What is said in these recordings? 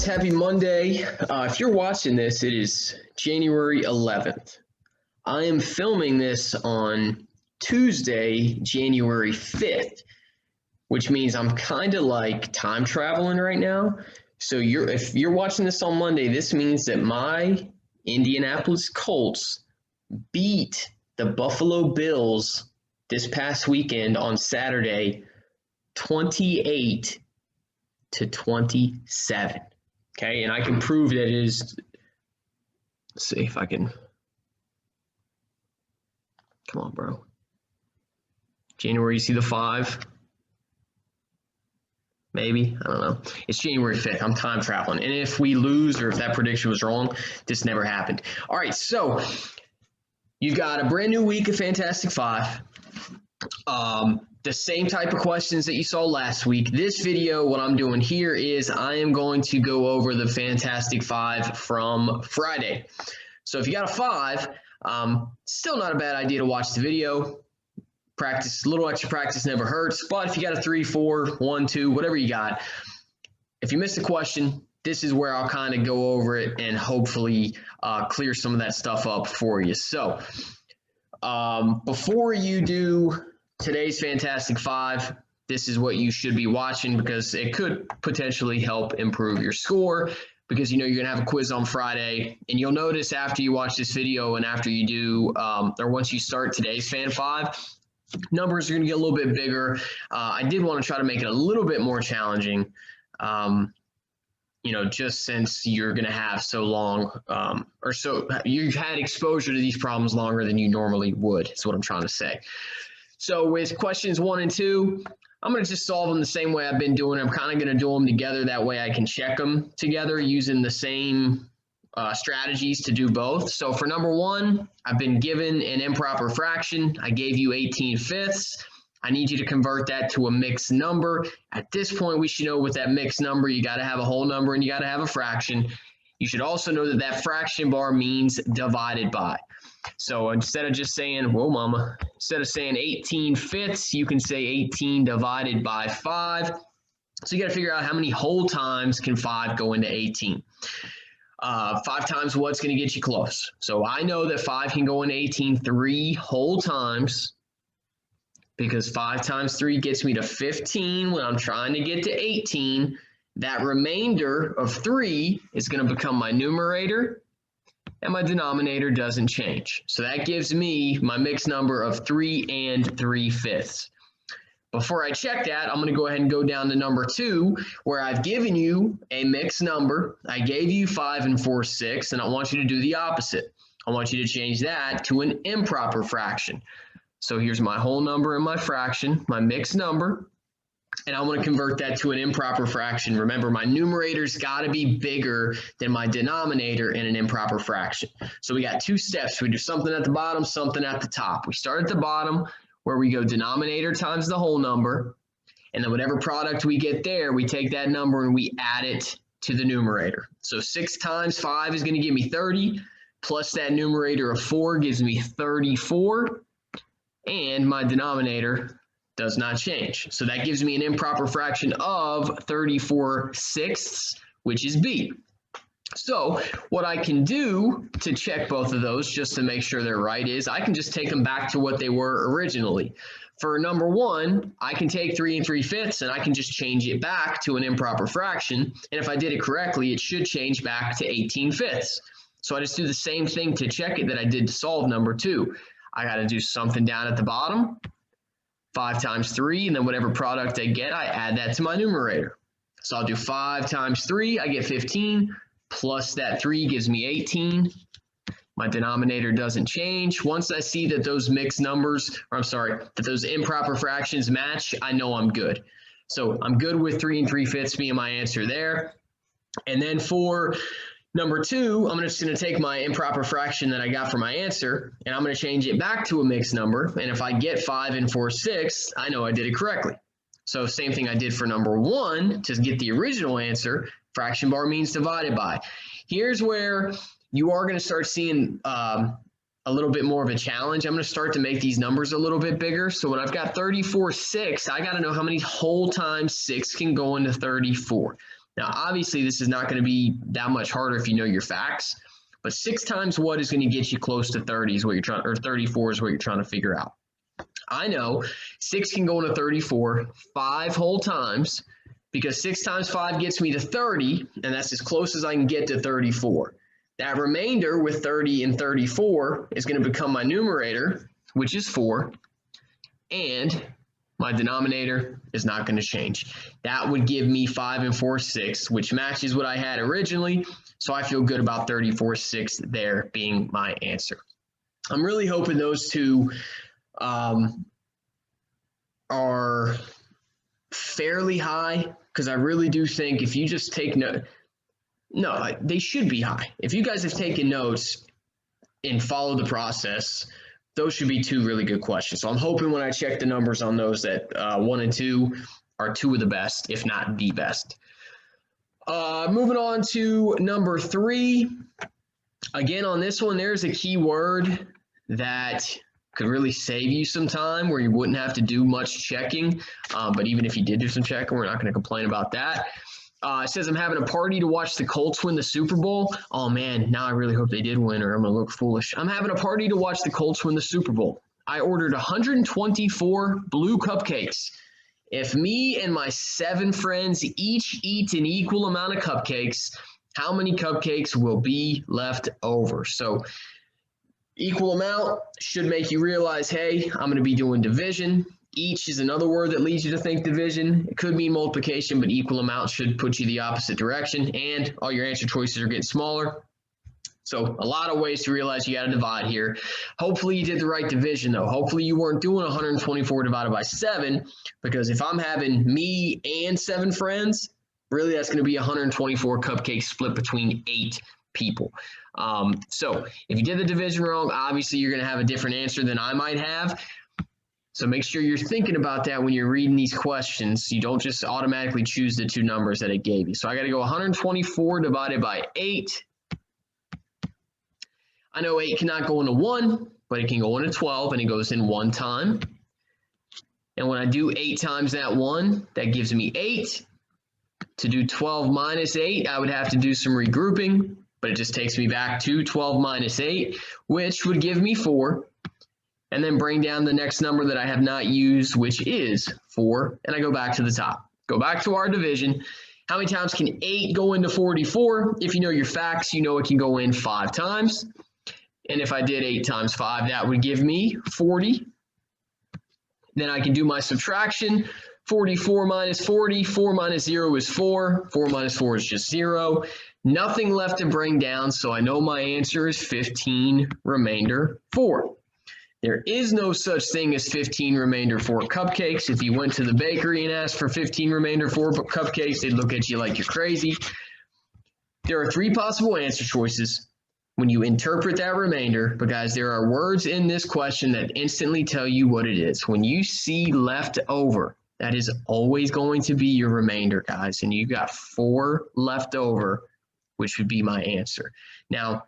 guys, happy Monday. If you're watching this, it is January 11th. I am filming this on Tuesday, January 5th, which means I'm kind of like time traveling right now. So if you're watching this on Monday, this means that my Indianapolis Colts beat the Buffalo Bills this past weekend on Saturday, 28-27. Okay, and I can prove that it is. Let's see if I can. Come on, bro. January, you see the 5? Maybe, I don't know. It's January 5th. I'm time traveling. And if we lose or if that prediction was wrong, this never happened. All right, so you've got a brand new week of Fantastic Five. The same type of questions that you saw last week. This video, what I'm doing here is I am going to go over the Fantastic Five from Friday. So if you got a 5, still not a bad idea to watch the video. Practice, a little extra practice never hurts. But if you got a 3, 4, 1, 2, whatever you got, if you missed a question, this is where I'll kind of go over it and hopefully clear some of that stuff up for you. So before you do today's Fantastic Five, this is what you should be watching because it could potentially help improve your score because you know you're going to have a quiz on Friday. And you'll notice after you watch this video and after you do, or once you start today's Fan 5, numbers are going to get a little bit bigger. I did want to try to make it a little bit more challenging, just since you're going to have so long you've had exposure to these problems longer than you normally would, is what I'm trying to say. So with questions 1 and 2, I'm going to just solve them the same way I've been doing. I'm kind of going to do them together. That way I can check them together using the same strategies to do both. So for number 1, I've been given an improper fraction. I gave you 18/5. I need you to convert that to a mixed number. At this point, we should know with that mixed number, you got to have a whole number and you got to have a fraction. You should also know that that fraction bar means divided by. So instead of just saying, whoa, mama, instead of saying 18/5, you can say 18 divided by 5. So you got to figure out how many whole times can 5 go into 18. 5 times what's going to get you close. So I know that 5 can go into 18 3 whole times because 5 times 3 gets me to 15 when I'm trying to get to 18. That remainder of 3 is going to become my numerator, and my denominator doesn't change. So that gives me my mixed number of 3 3/5. Before I check that, I'm going to go ahead and go down to number 2, where I've given you a mixed number. I gave you 5 4/6, and I want you to do the opposite. I want you to change that to an improper fraction. So here's my whole number and my fraction, my mixed number. And I want to convert that to an improper fraction. Remember, my numerator's got to be bigger than my denominator in an improper fraction. So we got 2 steps. We do something at the bottom, something at the top. We start at the bottom where we go denominator times the whole number. And then whatever product we get there, we take that number and we add it to the numerator. So 6 times 5 is going to give me 30, plus that numerator of 4 gives me 34. And my denominator does not change. So that gives me an improper fraction of 34/6, which is B. So what I can do to check both of those just to make sure they're right is I can just take them back to what they were originally. For number 1, I can take 3 3/5 and I can just change it back to an improper fraction. And if I did it correctly, it should change back to 18/5. So I just do the same thing to check it that I did to solve number 2. I got to do something down at the bottom. 5 times 3, and then whatever product I get, I add that to my numerator. So I'll do 5 times 3, I get 15, plus that 3 gives me 18. My denominator doesn't change. Once I see that those mixed numbers, that those improper fractions match, I know I'm good. So I'm good with 3 3/5 being my answer there. And then for number 2, I'm just going to take my improper fraction that I got for my answer, and I'm going to change it back to a mixed number. And if I get 5 4/6, I know I did it correctly. So same thing I did for number 1 to get the original answer. Fraction bar means divided by. Here's where you are going to start seeing a little bit more of a challenge. I'm going to start to make these numbers a little bit bigger. So when I've got 34/6, I got to know how many whole times 6 can go into 34. Now, obviously, this is not going to be that much harder if you know your facts, but 6 times what is going to get you close to 30 is what you're trying, or 34 is what you're trying to figure out. I know 6 can go into 34 5 whole times because 6 times 5 gets me to 30, and that's as close as I can get to 34. That remainder with 30 and 34 is going to become my numerator, which is 4, and my denominator is not going to change. That would give me 5 and 4 6, which matches what I had originally, so I feel good about 34 6 there being my answer. I'm really hoping those two are fairly high, because I really do think if you just take no, they should be high. If you guys have taken notes and followed the process, those should be 2 really good questions. So I'm hoping when I check the numbers on those that 1 and 2 are 2 of the best, if not the best. Moving on to number 3. Again, on this one, there's a key word that could really save you some time where you wouldn't have to do much checking. But even if you did do some checking, we're not going to complain about that. It says, I'm having a party to watch the Colts win the Super Bowl. Oh, man, now I really hope they did win or I'm going to look foolish. I'm having a party to watch the Colts win the Super Bowl. I ordered 124 blue cupcakes. If me and my 7 friends each eat an equal amount of cupcakes, how many cupcakes will be left over? So equal amount should make you realize, hey, I'm going to be doing division. Each is another word that leads you to think division. It could mean multiplication, but equal amount should put you the opposite direction, and all your answer choices are getting smaller. So a lot of ways to realize you got to divide here. Hopefully you did the right division, though. Hopefully you weren't doing 124 divided by 7, because if I'm having me and 7 friends, really that's going to be 124 cupcakes split between 8 people. So if you did the division wrong, obviously you're going to have a different answer than I might have. So make sure you're thinking about that when you're reading these questions. You don't just automatically choose the 2 numbers that it gave you. So I got to go 124 divided by 8. I know 8 cannot go into 1, but it can go into 12, and it goes in 1 time. And when I do 8 times that 1, that gives me 8. To do 12 minus 8, I would have to do some regrouping, but it just takes me back to 12 minus 8, which would give me 4. And then bring down the next number that I have not used, which is 4, and I go back to the top. Go back to our division. How many times can 8 go into 44? If you know your facts, you know it can go in 5 times. And if I did 8 times 5, that would give me 40. Then I can do my subtraction. 44 minus 40, 4 minus 0 is 4. 4 minus 4 is just 0. Nothing left to bring down, so I know my answer is 15 remainder 4. There is no such thing as 15 remainder 4 cupcakes. If you went to the bakery and asked for 15 remainder 4 cupcakes, they'd look at you like you're crazy. There are 3 possible answer choices when you interpret that remainder, but guys, there are words in this question that instantly tell you what it is. When you see left over, that is always going to be your remainder, guys, and you got 4 left over, which would be my answer. Now,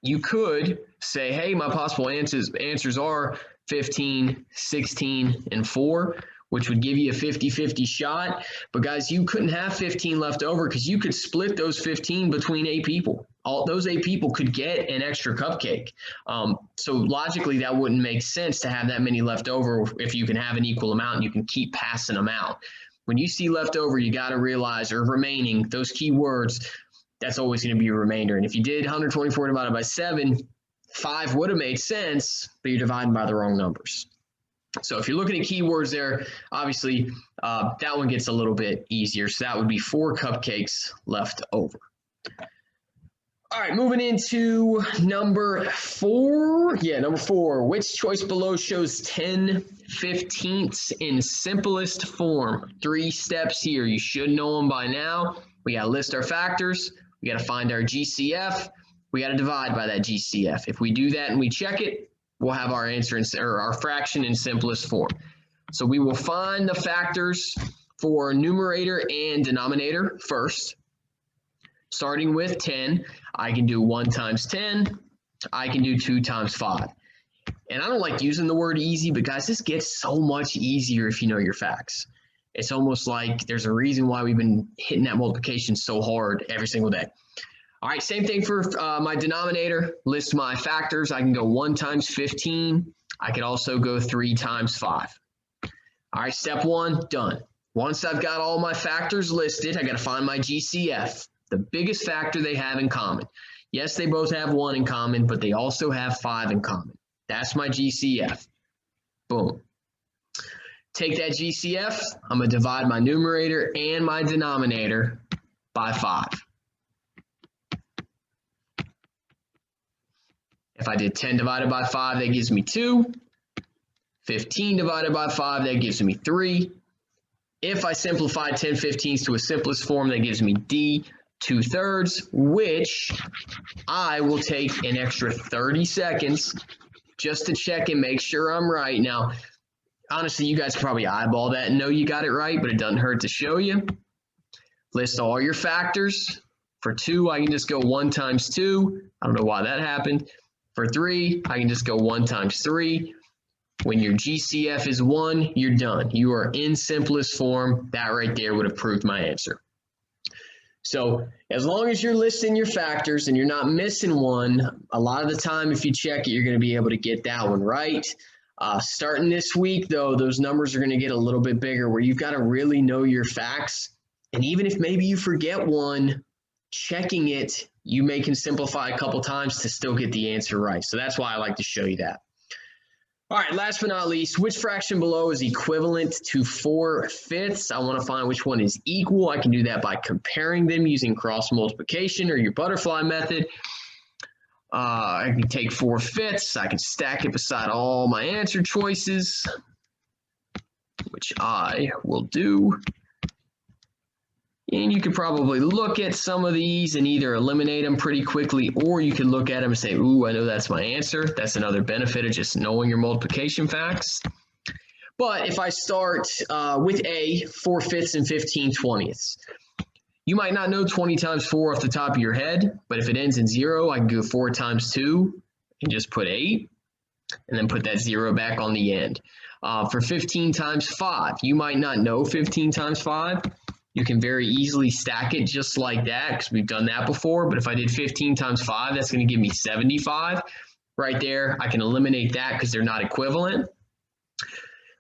you could say, hey, my possible answers are 15, 16, and 4, which would give you a 50-50 shot. But guys, you couldn't have 15 left over because you could split those 15 between 8 people. All those 8 people could get an extra cupcake. So logically, that wouldn't make sense to have that many left over if you can have an equal amount and you can keep passing them out. When you see leftover, you got to realize, or remaining, those key words, that's always going to be a remainder. And if you did 124 divided by 7, 5 would have made sense, but you're dividing by the wrong numbers. So if you're looking at keywords there, obviously that one gets a little bit easier. So that would be 4 cupcakes left over. All right, moving into number 4. Yeah, number 4. Which choice below shows 10/15ths in simplest form? 3 steps here. You should know them by now. We got to list our factors. We got to find our GCF. We got to divide by that GCF. If we do that and we check it, we'll have our answer or our fraction in simplest form. So we will find the factors for numerator and denominator first. Starting with 10, I can do 1 times 10. I can do 2 times 5. And I don't like using the word easy, but guys, this gets so much easier if you know your facts. It's almost like there's a reason why we've been hitting that multiplication so hard every single day. All right, same thing for my denominator. List my factors. I can go 1 times 15. I could also go 3 times 5. All right, step 1, done. Once I've got all my factors listed, I got to find my GCF, the biggest factor they have in common. Yes, they both have 1 in common, but they also have 5 in common. That's my GCF. Boom. Take that GCF, I'm going to divide my numerator and my denominator by 5. If I did 10 divided by 5, that gives me 2. 15 divided by 5, that gives me 3. If I simplify 10/15 to a simplest form, that gives me D 2/3, which I will take an extra 30 seconds just to check and make sure I'm right. Now, honestly, you guys can probably eyeball that and know you got it right, but it doesn't hurt to show you. List all your factors. For 2, I can just go 1 times 2. I don't know why that happened. For 3, I can just go 1 times 3. When your GCF is 1, you're done. You are in simplest form. That right there would have proved my answer. So as long as you're listing your factors and you're not missing one, a lot of the time if you check it, you're going to be able to get that one right. Starting this week, though, those numbers are going to get a little bit bigger where you've got to really know your facts. And even if maybe you forget one, checking it, you can simplify a couple times to still get the answer right. So that's why I like to show you that. All right, last but not least, which fraction below is equivalent to 4/5? I want to find which one is equal. I can do that by comparing them using cross multiplication or your butterfly method. I can take 4/5. I can stack it beside all my answer choices, which I will do. And you could probably look at some of these and either eliminate them pretty quickly, or you could look at them and say, ooh, I know that's my answer. That's another benefit of just knowing your multiplication facts. But if I start with A, 4/5 and 15/20. You might not know 20 times 4 off the top of your head, but if it ends in 0, I can go 4 times 2 and just put 8, and then put that 0 back on the end. For 15 times 5, you might not know 15 times 5. You can very easily stack it just like that because we've done that before. But if I did 15 times 5, that's going to give me 75. Right there, I can eliminate that because they're not equivalent.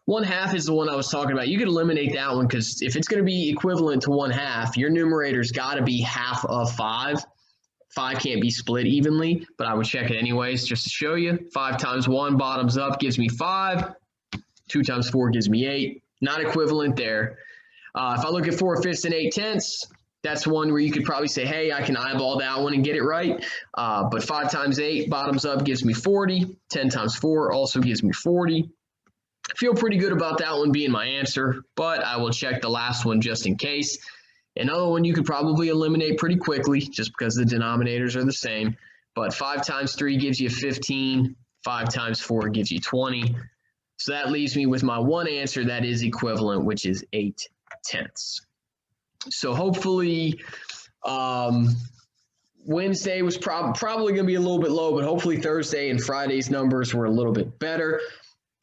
1/2 is the one I was talking about. You could eliminate that one because if it's going to be equivalent to 1/2, your numerator's got to be half of 5. 5 can't be split evenly, but I would check it anyways just to show you. 5 times 1 bottoms up gives me 5. 2 times 4 gives me 8. Not equivalent there. If I look at 4/5 and 8/10, that's one where you could probably say, hey, I can eyeball that one and get it right. But 5 times 8 bottoms up gives me 40. 10 times 4 also gives me 40. Feel pretty good about that one being my answer, but I will check the last one just in case. Another one you could probably eliminate pretty quickly just because the denominators are the same. But 5 times 3 gives you 15. 5 times 4 gives you 20. So that leaves me with my one answer that is equivalent, which is 8/10. So hopefully Wednesday was probably going to be a little bit low, but hopefully Thursday and Friday's numbers were a little bit better.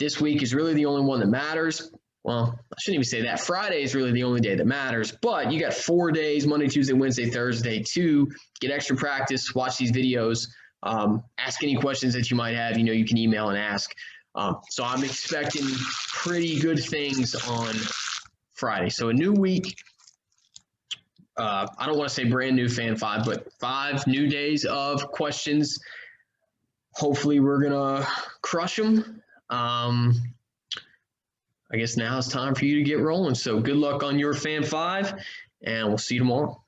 This week is really the only one that matters. Well, I shouldn't even say that. Friday is really the only day that matters, but you got 4 days, Monday, Tuesday, Wednesday, Thursday, to get extra practice, watch these videos, ask any questions that you might have. You can email and ask. So I'm expecting pretty good things on Friday. So a new week. I don't want to say brand new Fan 5, but 5 new days of questions. Hopefully we're going to crush them. I guess now it's time for you to get rolling. So good luck on your Fan 5, and we'll see you tomorrow.